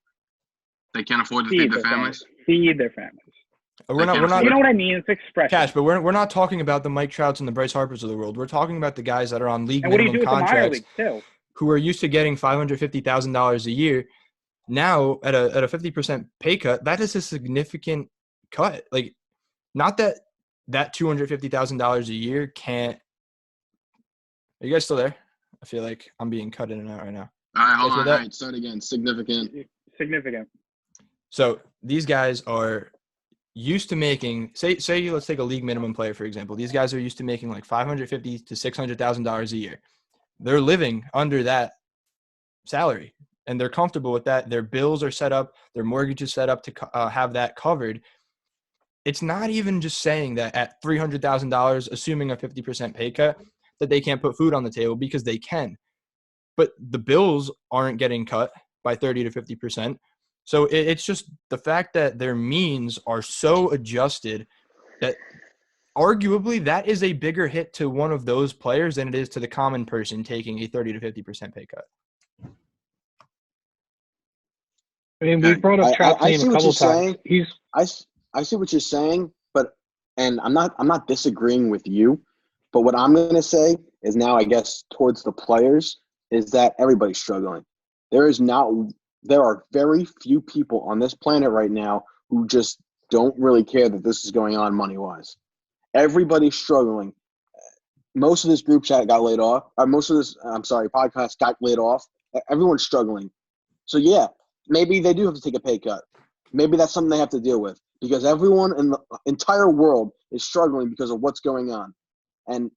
They can't afford to feed their families. Feed their families. We're not You know what I mean? It's expression. Cash, but we're not talking about the Mike Trouts and the Bryce Harpers of the world. We're talking about the guys that are on league And what do you minimum do with the minor contracts leagues too? who are used to getting $550,000 a year. Now at a 50% pay cut, that is a significant cut. Like, not that $250,000 a year can't. Are you guys still there? I feel like I'm being cut in and out right now. All right, hold Guys hear on. that? All right, start again. Significant. So these guys are used to making, say let's take a league minimum player, for example. These guys are used to making like $550,000 to $600,000 a year. They're living under that salary, and they're comfortable with that. Their bills are set up. Their mortgage is set up to have that covered. It's not even just saying that at $300,000, assuming a 50% pay cut, that they can't put food on the table, because they can. But the bills aren't getting cut by 30 to 50%. So it's just the fact that their means are so adjusted that arguably that is a bigger hit to one of those players than it is to the common person taking a 30 to 50% pay cut. I mean, we brought up Trout's name a couple times. I see what you're saying, and I'm not disagreeing with you, but what I'm going to say is now, I guess, towards the players, is that everybody's struggling. There are very few people on this planet right now who just don't really care that this is going on money-wise. Everybody's struggling. Most of this group chat got laid off. Podcast got laid off. Everyone's struggling. So, yeah, maybe they do have to take a pay cut. Maybe that's something they have to deal with, because everyone in the entire world is struggling because of what's going on. And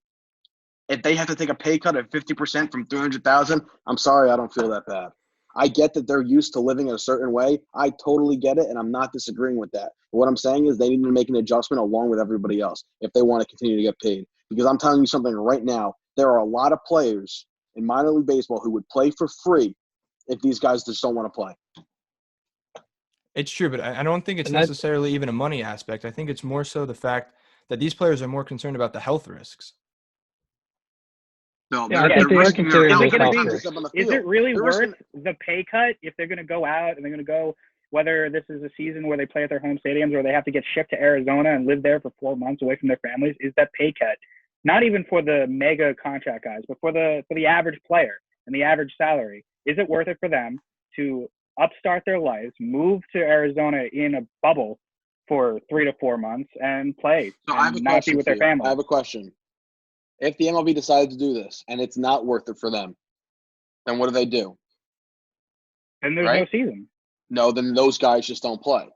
if they have to take a pay cut of 50% from $300,000, I'm sorry, I don't feel that bad. I get that they're used to living in a certain way. I totally get it, and I'm not disagreeing with that. But what I'm saying is they need to make an adjustment along with everybody else if they want to continue to get paid. Because I'm telling you something right now, there are a lot of players in minor league baseball who would play for free if these guys just don't want to play. It's true, but I don't think it's necessarily even a money aspect. I think it's more so the fact that these players are more concerned about the health risks. No, Yeah, I think they are considering Is it really worth the pay cut if they're going to go out and they're going to go, whether this is a season where they play at their home stadiums or they have to get shipped to Arizona and live there for 4 months away from their families? Is that pay cut, not even for the mega contract guys, but for the average player and the average salary, is it worth it for them to upstart their lives, move to Arizona in a bubble for 3 to 4 months and play and not be with their family? I have a question. If the MLB decides to do this and it's not worth it for them, then what do? And there's no season. No, then those guys just don't play.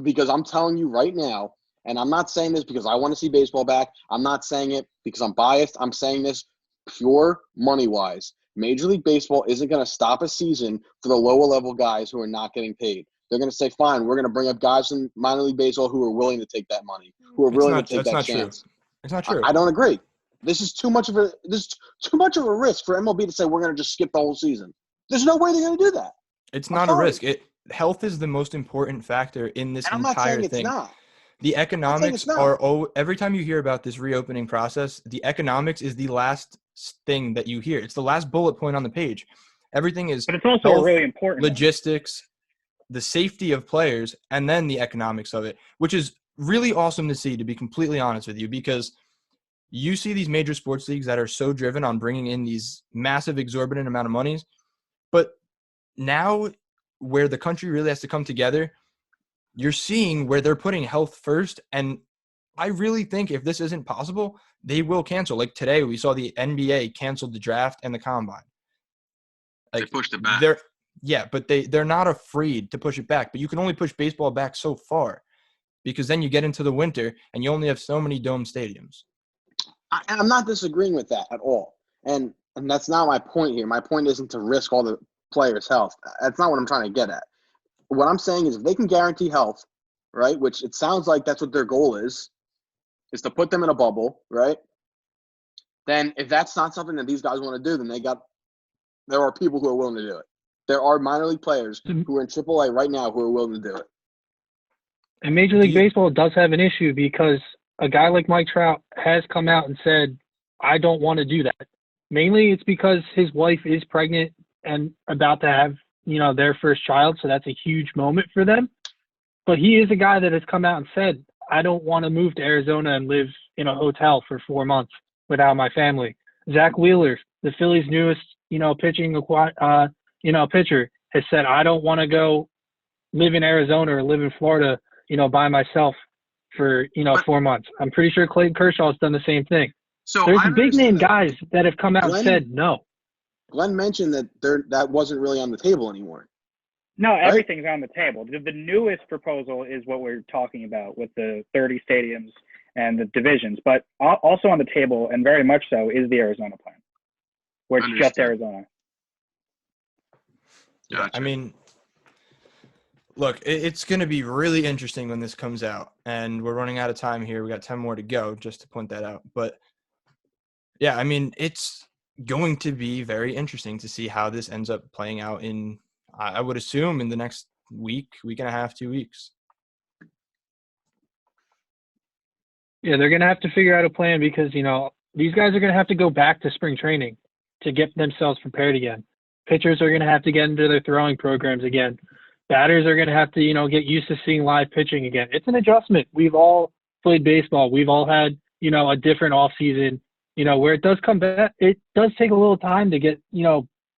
Because I'm telling you right now, and I'm not saying this because I want to see baseball back. I'm not saying it because I'm biased. I'm saying this pure money-wise. Major League Baseball isn't going to stop a season for the lower-level guys who are not getting paid. They're going to say, fine, we're going to bring up guys in minor league baseball who are willing to take that money, who are willing to take that chance. It's not true. I don't agree. This is too much of a risk for MLB to say we're going to just skip the whole season. There's no way they're going to do that. It's not a risk. Health is the most important factor in this entire thing. It's not. The economics every time you hear about this reopening process, the economics is the last thing that you hear. It's the last bullet point on the page. Everything is, but it's also health, really important. Logistics, the safety of players, and then the economics of it, which is really awesome to see, to be completely honest with you, because you see these major sports leagues that are so driven on bringing in these massive, exorbitant amount of monies. But now where the country really has to come together, you're seeing where they're putting health first. And I really think if this isn't possible, they will cancel. Like today, we saw the NBA canceled the draft and the combine. They pushed it back. But they're not afraid to push it back. But you can only push baseball back so far because then you get into the winter and you only have so many dome stadiums. I'm not disagreeing with that at all. And that's not my point here. My point isn't to risk all the players' health. That's not what I'm trying to get at. What I'm saying is if they can guarantee health, right, which it sounds like that's what their goal is to put them in a bubble, right? Then if that's not something that these guys want to do, then there are people who are willing to do it. There are minor league players who are in AAA right now who are willing to do it. And Major League Baseball does have an issue because a guy like Mike Trout has come out and said, I don't want to do that. Mainly it's because his wife is pregnant and about to have, their first child. So that's a huge moment for them. But he is a guy that has come out and said, I don't want to move to Arizona and live in a hotel for 4 months without my family. Zach Wheeler, the Phillies' newest, pitcher, has said, I don't want to go live in Arizona or live in Florida, by myself for, 4 months. I'm pretty sure Clayton Kershaw has done the same thing. So there's big name guys that have come out and said no. Glenn mentioned that that wasn't really on the table anymore. No, everything's on the table. The newest proposal is what we're talking about with the 30 stadiums and the divisions. But also on the table, and very much so, is the Arizona plan, where it's just Arizona. Gotcha. I mean, look, it's going to be really interesting when this comes out. And we're running out of time here. We got 10 more to go, just to point that out. But, yeah, I mean, it's going to be very interesting to see how this ends up playing out in, I would assume, in the next week and a half, 2 weeks. Yeah, they're going to have to figure out a plan because, these guys are going to have to go back to spring training to get themselves prepared again. Pitchers are going to have to get into their throwing programs again. Batters are going to have to, get used to seeing live pitching again. It's an adjustment. We've all played baseball. We've all had, a different off season, where it does come back. It does take a little time to get,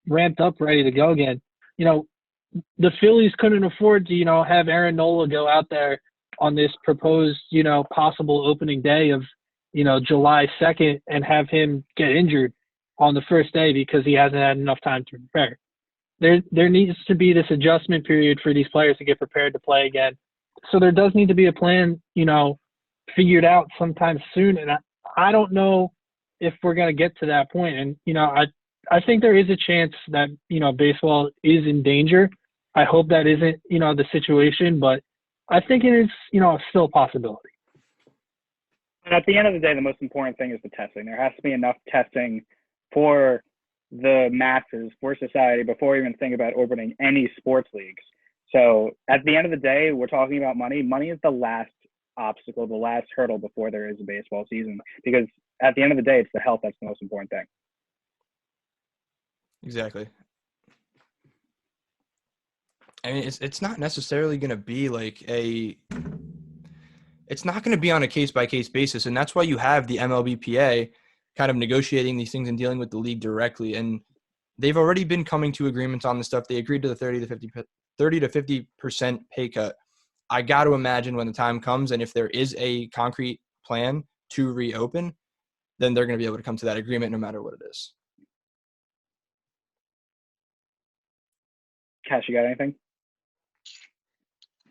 ramped up, ready to go again. The Phillies couldn't afford to, have Aaron Nola go out there on this proposed, possible opening day of, July 2nd and have him get injured on the first day because he hasn't had enough time to prepare. There needs to be this adjustment period for these players to get prepared to play again. So there does need to be a plan, figured out sometime soon. And I don't know if we're going to get to that point. And, I think there is a chance that, baseball is in danger. I hope that isn't, the situation, but I think it is, still a possibility. And at the end of the day, the most important thing is the testing. There has to be enough testing for the masses, for society, before we even think about opening any sports leagues. So at the end of the day, we're talking about money. Money is the last obstacle, the last hurdle before there is a baseball season, because at the end of the day, it's the health that's the most important thing. Exactly. I mean, it's not necessarily going to be it's not going to be on a case-by-case basis, and that's why you have the MLBPA kind of negotiating these things and dealing with the league directly. And they've already been coming to agreements on this stuff. They agreed to the 30 to 50% pay cut. I got to imagine when the time comes, and if there is a concrete plan to reopen, then they're going to be able to come to that agreement no matter what it is. Cash, you got anything?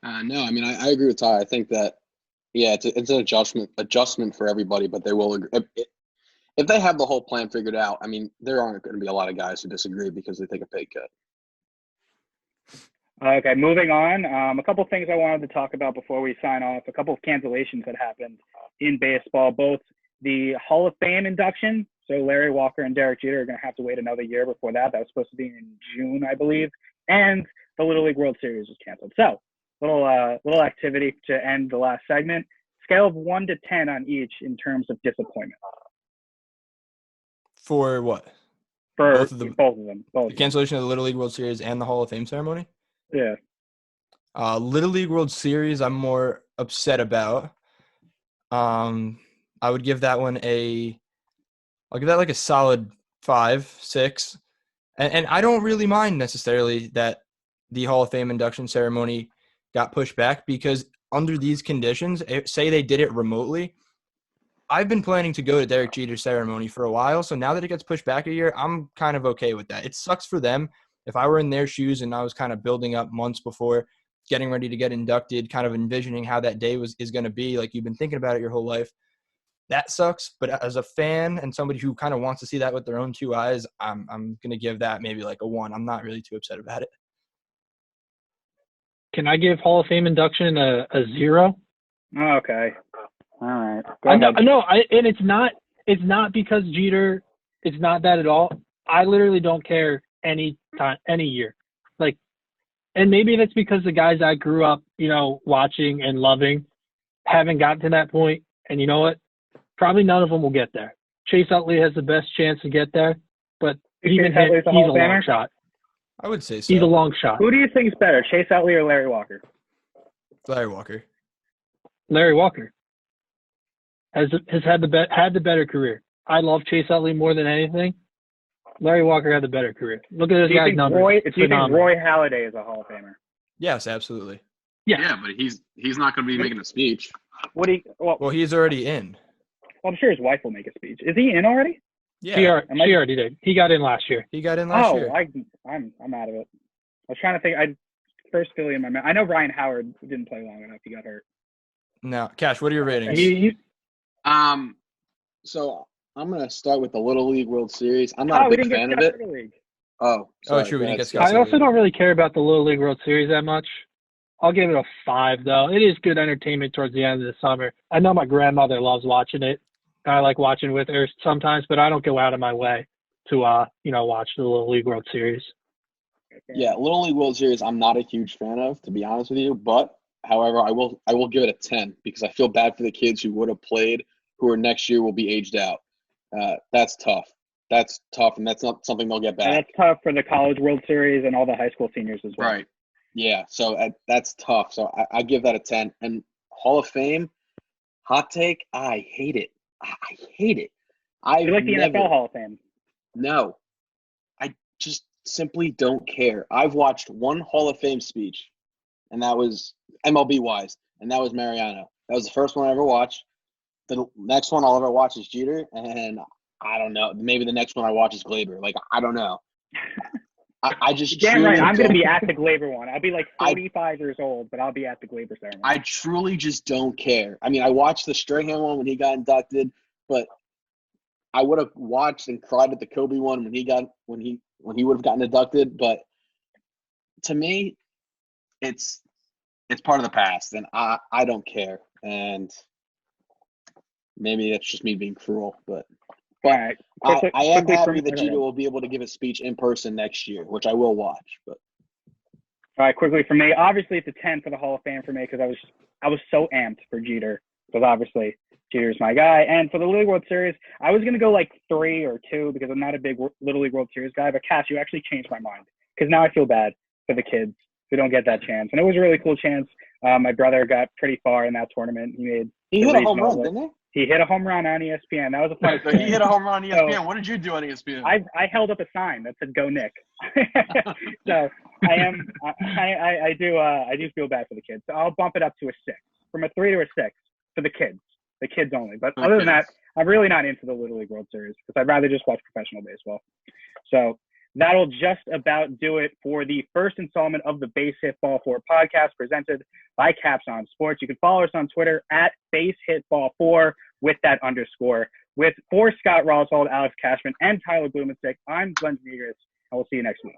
No, I mean, I agree with Ty. I think that, yeah, it's an adjustment for everybody, but they will agree. If they have the whole plan figured out, I mean, there aren't going to be a lot of guys who disagree because they take a pay cut. Okay, moving on. A couple things I wanted to talk about before we sign off. A couple of cancellations that happened in baseball, both the Hall of Fame induction. So Larry Walker and Derek Jeter are going to have to wait another year before that. That was supposed to be in June, I believe. And the Little League World Series was canceled. So little activity to end the last segment. Scale of 1 to 10 on each in terms of disappointment. For what? For both of them. The cancellation of the Little League World Series and the Hall of Fame ceremony? Yeah. Little League World Series, I'm more upset about. I would give that one I'll give that like a solid 5, 6. And I don't really mind necessarily that the Hall of Fame induction ceremony got pushed back, because under these conditions, say they did it remotely, I've been planning to go to Derek Jeter's ceremony for a while. So now that it gets pushed back a year, I'm kind of okay with that. It sucks for them. If I were in their shoes and I was kind of building up months before, getting ready to get inducted, kind of envisioning how that day is going to be, like you've been thinking about it your whole life, that sucks. But as a fan and somebody who kind of wants to see that with their own two eyes, I'm going to give that maybe like a 1. I'm not really too upset about it. Can I give Hall of Fame induction a 0? Okay. All right. And it's not because Jeter. It's not that at all. I literally don't care any time, any year. Like, and maybe that's because the guys I grew up, watching and loving haven't gotten to that point. And you know what? Probably none of them will get there. Chase Utley has the best chance to get there, but even him, he's a long shot. I would say so. He's a long shot. Who do you think is better, Chase Utley or Larry Walker? Larry Walker. Larry Walker has had the better career. I love Chase Utley more than anything. Larry Walker had the better career. Look at this guy's numbers. Do you think Roy Halladay is a Hall of Famer? Yes, absolutely. Yeah, but he's not going to be making a speech. Well, he's already in. Well, I'm sure his wife will make a speech. Is he in already? Yeah, she already did. He got in last year. He got in last year. I'm out of it. I was trying to think. First Philly in my mind. I know Ryan Howard didn't play long enough. He got hurt. Now, Cash, what are your ratings? So I'm going to start with the Little League World Series. I'm not a big fan of it. Oh, true. We didn't get Scott. I also don't really care about the Little League World Series that much. I'll give it a 5, though. It is good entertainment towards the end of the summer. I know my grandmother loves watching it. I like watching with her sometimes, but I don't go out of my way to, watch the Little League World Series. Yeah, Little League World Series I'm not a huge fan of, to be honest with you. But, however, I will give it a 10 because I feel bad for the kids who would have played, who are next year will be aged out. That's tough. That's tough, and that's not something they'll get back. And that's tough for the College World Series and all the high school seniors as well. Right. Yeah, so that's tough. So I give that a 10. And Hall of Fame, hot take, I hate it. I hate it. You like the NFL Hall of Fame? No. I just simply don't care. I've watched one Hall of Fame speech, and that was MLB-wise, and that was Mariano. That was the first one I ever watched. The next one I'll ever watch is Jeter, and I don't know. Maybe the next one I watch is Glaber. Like, I don't know. I just damn right. I'm going to be at the Glaber one. I'll be like 45 years old, but I'll be at the Glaber ceremony. I truly just don't care. I mean, I watched the Strahan one when he got inducted, but I would have watched and cried at the Kobe one when he would have gotten inducted. But to me, it's part of the past, and I don't care. And maybe that's just me being cruel, but. Right. I am happy that Jeter will be able to give a speech in person next year, which I will watch. But all right, quickly for me, obviously it's a 10 for the Hall of Fame for me because I was so amped for Jeter because obviously Jeter's my guy. And for the Little League World Series, I was going to go like 3 or 2 because I'm not a big Little League World Series guy. But Cass, you actually changed my mind because now I feel bad for the kids who don't get that chance. And it was a really cool chance. My brother got pretty far in that tournament. He hit a home run, didn't he? He hit a home run on ESPN. That was a fun experience. He hit a home run on ESPN. So, what did you do on ESPN? I held up a sign that said "Go Nick." So I do feel bad for the kids. So I'll bump it up to a 6, from a 3 to a 6 for the kids only. But other than that, I'm really not into the Little League World Series because I'd rather just watch professional baseball. So that'll just about do it for the first installment of the Base Hit Ball 4 podcast presented by Caps on Sports. You can follow us on Twitter at BaseHitBall4 with that _. For Scott Roswald, Alex Cashman, and Tyler Blumenstick, I'm Glenn Zegers, and we'll see you next week.